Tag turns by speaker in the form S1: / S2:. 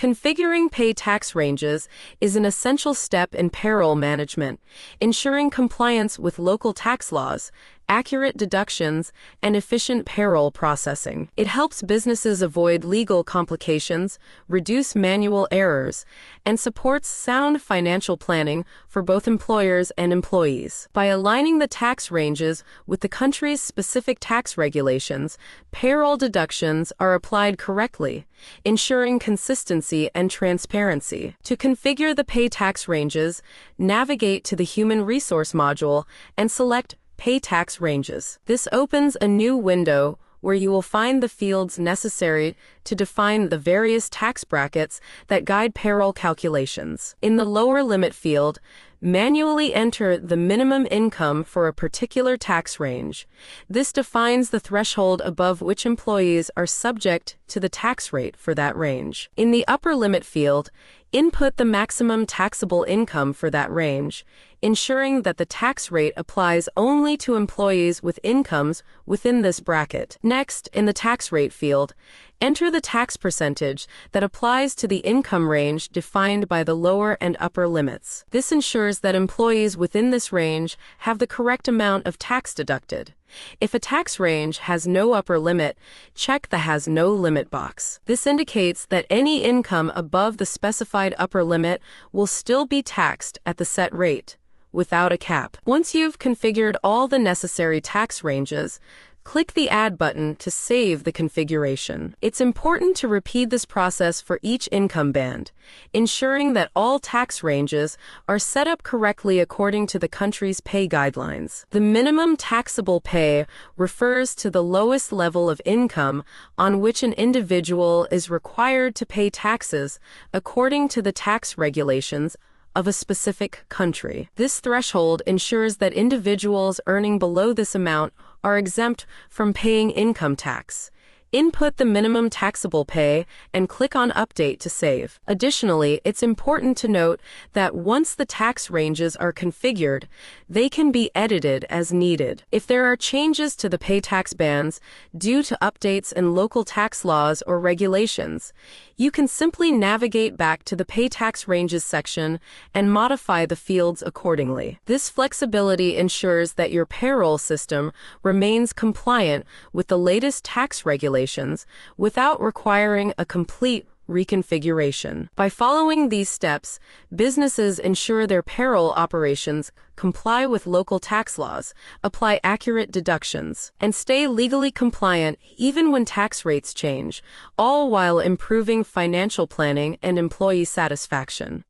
S1: Configuring pay tax ranges is an essential step in payroll management, ensuring compliance with local tax laws, accurate deductions, and efficient payroll processing. It helps businesses avoid legal complications, reduce manual errors, and supports sound financial planning for both employers and employees. By aligning the tax ranges with the country's specific tax regulations, payroll deductions are applied correctly, ensuring consistency and transparency. To configure the pay tax ranges, navigate to the Human Resource module and select Pay Tax Ranges. This opens a new window where you will find the fields necessary to define the various tax brackets that guide payroll calculations. In the lower limit field, manually enter the minimum income for a particular tax range. This defines the threshold above which employees are subject to the tax rate for that range. In the upper limit field, input the maximum taxable income for that range, ensuring that the tax rate applies only to employees with incomes within this bracket. Next, in the tax rate field, enter the tax percentage that applies to the income range defined by the lower and upper limits. This ensures that employees within this range have the correct amount of tax deducted. If a tax range has no upper limit, check the Has No Limit box. This indicates that any income above the specified upper limit will still be taxed at the set rate, without a cap. Once you've configured all the necessary tax ranges, click the Add button to save the configuration. It's important to repeat this process for each income band, ensuring that all tax ranges are set up correctly according to the country's pay guidelines. The minimum taxable pay refers to the lowest level of income on which an individual is required to pay taxes according to the tax regulations of a specific country. This threshold ensures that individuals earning below this amount are exempt from paying income tax. Input the minimum taxable pay and click on Update to save. Additionally, it's important to note that once the tax ranges are configured, they can be edited as needed. If there are changes to the pay tax bands due to updates in local tax laws or regulations, you can simply navigate back to the Pay Tax Ranges section and modify the fields accordingly. This flexibility ensures that your payroll system remains compliant with the latest tax regulations without requiring a complete reconfiguration. By following these steps, businesses ensure their payroll operations comply with local tax laws, apply accurate deductions, and stay legally compliant even when tax rates change, all while improving financial planning and employee satisfaction.